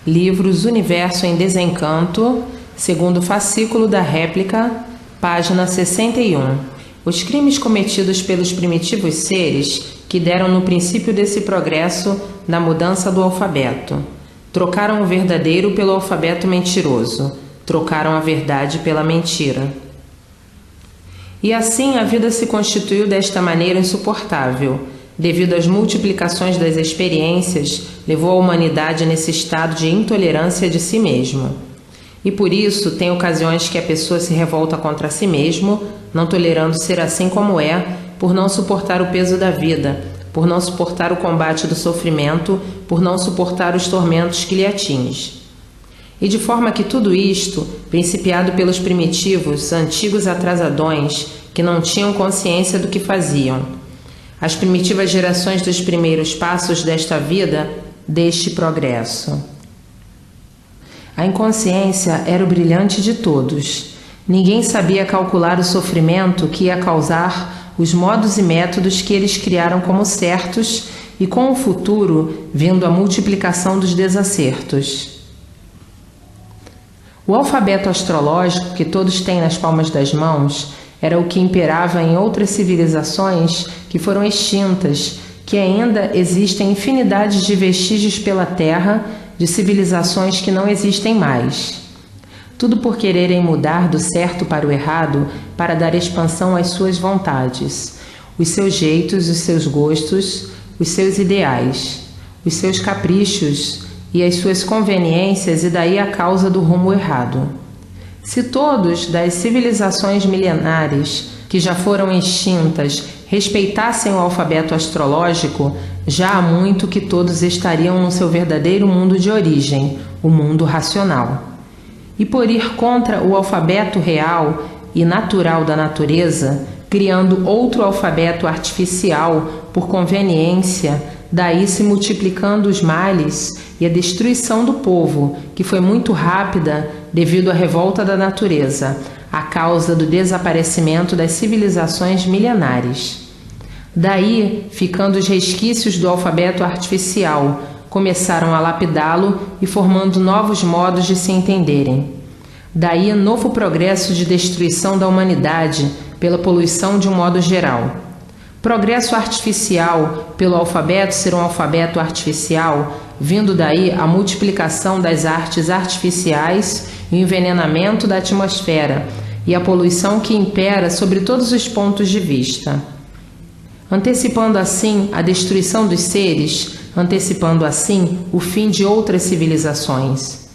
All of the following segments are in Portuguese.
Livros Universo em Desencanto, segundo fascículo da réplica, página 61. Os crimes cometidos pelos primitivos seres que deram no princípio desse progresso na mudança do alfabeto. Trocaram o verdadeiro pelo alfabeto mentiroso, trocaram a verdade pela mentira. E assim a vida se constituiu desta maneira insuportável. Devido às multiplicações das experiências, levou a humanidade nesse estado de intolerância de si mesmo. E por isso tem ocasiões que a pessoa se revolta contra si mesmo, não tolerando ser assim como é, por não suportar o peso da vida, por não suportar o combate do sofrimento, por não suportar os tormentos que lhe atinge. E de forma que tudo isto, principiado pelos primitivos, antigos atrasadões, que não tinham consciência do que faziam, as primitivas gerações dos primeiros passos desta vida, deste progresso. A inconsciência era o brilhante de todos. Ninguém sabia calcular o sofrimento que ia causar os modos e métodos que eles criaram como certos e com o futuro vindo a multiplicação dos desacertos. O alfabeto astrológico que todos têm nas palmas das mãos era o que imperava em outras civilizações que foram extintas, que ainda existem infinidades de vestígios pela Terra de civilizações que não existem mais. Tudo por quererem mudar do certo para o errado para dar expansão às suas vontades, os seus jeitos, os seus gostos, os seus ideais, os seus caprichos e as suas conveniências, e daí a causa do rumo errado. Se todos das civilizações milenares que já foram extintas respeitassem o alfabeto astrológico, já há muito que todos estariam no seu verdadeiro mundo de origem, o mundo racional. E por ir contra o alfabeto real e natural da natureza, criando outro alfabeto artificial por conveniência, daí se multiplicando os males e a destruição do povo, que foi muito rápida devido à revolta da natureza, a causa do desaparecimento das civilizações milenares. Daí, ficando os resquícios do alfabeto artificial, começaram a lapidá-lo e formando novos modos de se entenderem. Daí, novo progresso de destruição da humanidade pela poluição de um modo geral. Progresso artificial pelo alfabeto ser um alfabeto artificial, vindo daí a multiplicação das artes artificiais e o envenenamento da atmosfera e a poluição que impera sobre todos os pontos de vista. Antecipando assim a destruição dos seres, antecipando assim o fim de outras civilizações,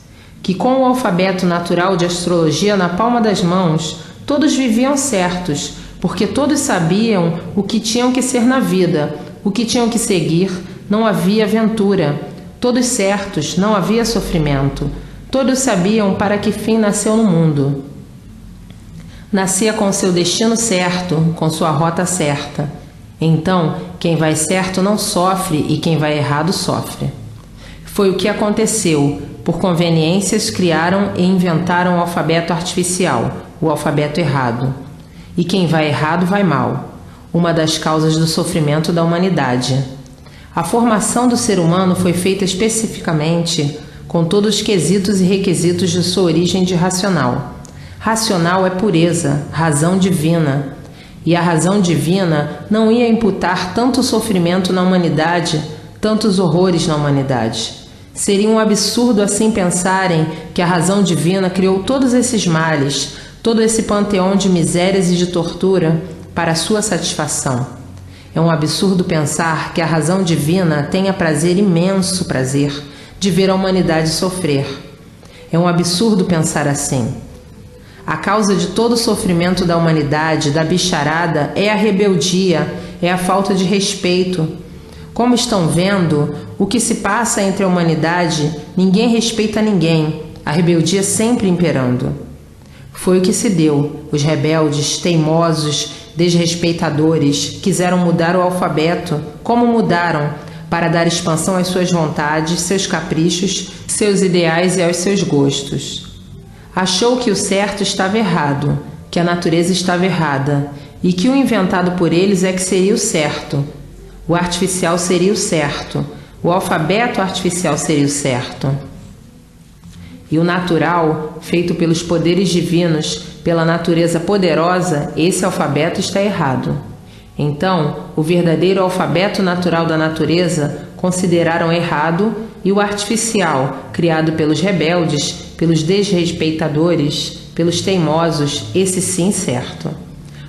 que com o alfabeto natural de astrologia na palma das mãos, todos viviam certos, porque todos sabiam o que tinham que ser na vida, o que tinham que seguir, não havia aventura. Todos certos, não havia sofrimento. Todos sabiam para que fim nasceu no mundo. Nascia com seu destino certo, com sua rota certa. Então, quem vai certo não sofre e quem vai errado sofre. Foi o que aconteceu. Por conveniências, criaram e inventaram o alfabeto artificial, o alfabeto errado. E quem vai errado vai mal, uma das causas do sofrimento da humanidade. A formação do ser humano foi feita especificamente com todos os quesitos e requisitos de sua origem de racional. Racional é pureza, razão divina. E a razão divina não ia imputar tanto sofrimento na humanidade, tantos horrores na humanidade. Seria um absurdo assim pensarem que a razão divina criou todos esses males, todo esse panteão de misérias e de tortura para sua satisfação. É um absurdo pensar que a razão divina tenha imenso prazer, de ver a humanidade sofrer. É um absurdo pensar assim. A causa de todo o sofrimento da humanidade, da bicharada, é a rebeldia, é a falta de respeito. Como estão vendo, o que se passa entre a humanidade, ninguém respeita ninguém, a rebeldia sempre imperando. Foi o que se deu. Os rebeldes, teimosos, desrespeitadores, quiseram mudar o alfabeto. Como mudaram? Para dar expansão às suas vontades, seus caprichos, seus ideais e aos seus gostos. Achou que o certo estava errado, que a natureza estava errada, e que o inventado por eles é que seria o certo. O artificial seria o certo. O alfabeto artificial seria o certo. E o natural, feito pelos poderes divinos, pela natureza poderosa, esse alfabeto está errado. Então, o verdadeiro alfabeto natural da natureza consideraram errado, e o artificial, criado pelos rebeldes, pelos desrespeitadores, pelos teimosos, esse sim certo.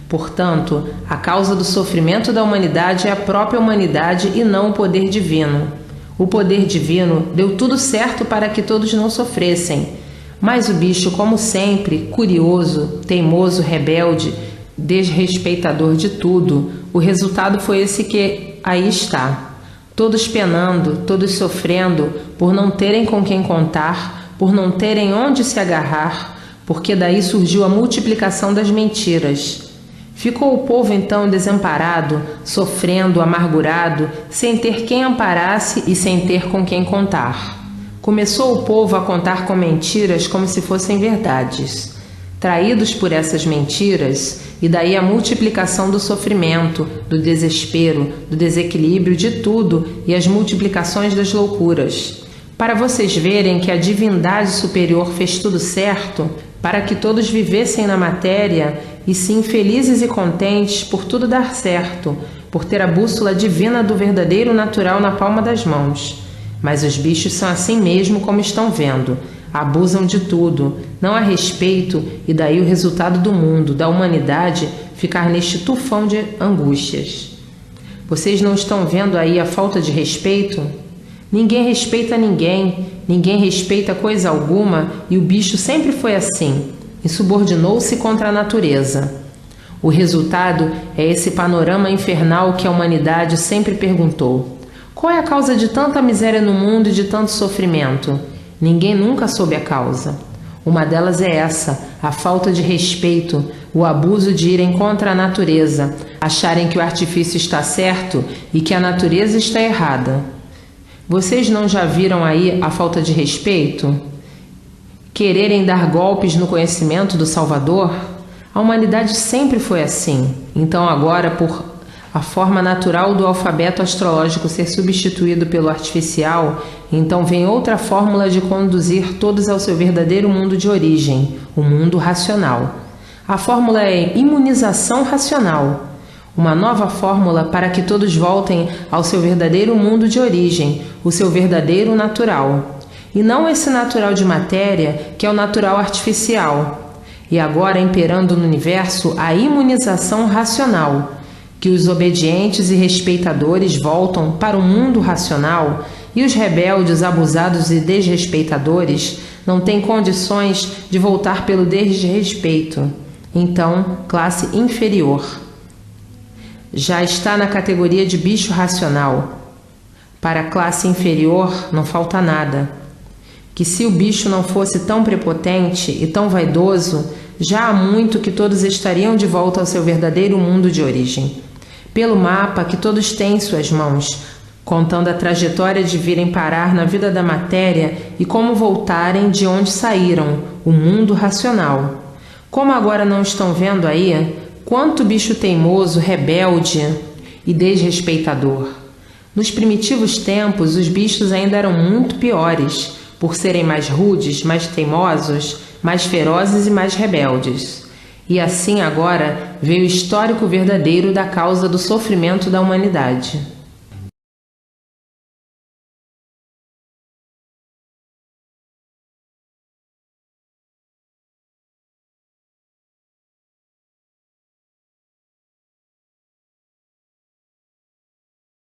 Portanto, a causa do sofrimento da humanidade é a própria humanidade e não o poder divino. O poder divino deu tudo certo para que todos não sofressem. Mas o bicho, como sempre, curioso, teimoso, rebelde, desrespeitador de tudo, o resultado foi esse que aí está. Todos penando, todos sofrendo, por não terem com quem contar, por não terem onde se agarrar, porque daí surgiu a multiplicação das mentiras. Ficou o povo então desamparado, sofrendo, amargurado, sem ter quem amparasse e sem ter com quem contar. Começou o povo a contar com mentiras como se fossem verdades. Traídos por essas mentiras, e daí a multiplicação do sofrimento, do desespero, do desequilíbrio de tudo e as multiplicações das loucuras. Para vocês verem que a divindade superior fez tudo certo, para que todos vivessem na matéria e sim felizes e contentes por tudo dar certo, por ter a bússola divina do verdadeiro natural na palma das mãos. Mas os bichos são assim mesmo como estão vendo. Abusam de tudo, não há respeito, e daí o resultado do mundo, da humanidade, ficar neste tufão de angústias. Vocês não estão vendo aí a falta de respeito? Ninguém respeita ninguém, ninguém respeita coisa alguma, e o bicho sempre foi assim, insubordinou-se contra a natureza. O resultado é esse panorama infernal que a humanidade sempre perguntou. Qual é a causa de tanta miséria no mundo e de tanto sofrimento? Ninguém nunca soube a causa. Uma delas é essa, a falta de respeito, o abuso de irem contra a natureza, acharem que o artifício está certo e que a natureza está errada. Vocês não já viram aí a falta de respeito? Quererem dar golpes no conhecimento do Salvador? A humanidade sempre foi assim. Então agora, por a forma natural do alfabeto astrológico ser substituído pelo artificial, então vem outra fórmula de conduzir todos ao seu verdadeiro mundo de origem, o mundo racional. A fórmula é imunização racional. Uma nova fórmula para que todos voltem ao seu verdadeiro mundo de origem, o seu verdadeiro natural. E não esse natural de matéria, que é o natural artificial. E agora imperando no universo a imunização racional, que os obedientes e respeitadores voltam para o mundo racional e os rebeldes, abusados e desrespeitadores não têm condições de voltar pelo desrespeito. Então, classe inferior. Já está na categoria de bicho racional. Para a classe inferior não falta nada. Que se o bicho não fosse tão prepotente e tão vaidoso, já há muito que todos estariam de volta ao seu verdadeiro mundo de origem. Pelo mapa que todos têm em suas mãos, contando a trajetória de virem parar na vida da matéria e como voltarem de onde saíram, o mundo racional. Como agora não estão vendo aí, quanto bicho teimoso, rebelde e desrespeitador. Nos primitivos tempos, os bichos ainda eram muito piores, por serem mais rudes, mais teimosos, mais ferozes e mais rebeldes. E assim agora veio o histórico verdadeiro da causa do sofrimento da humanidade.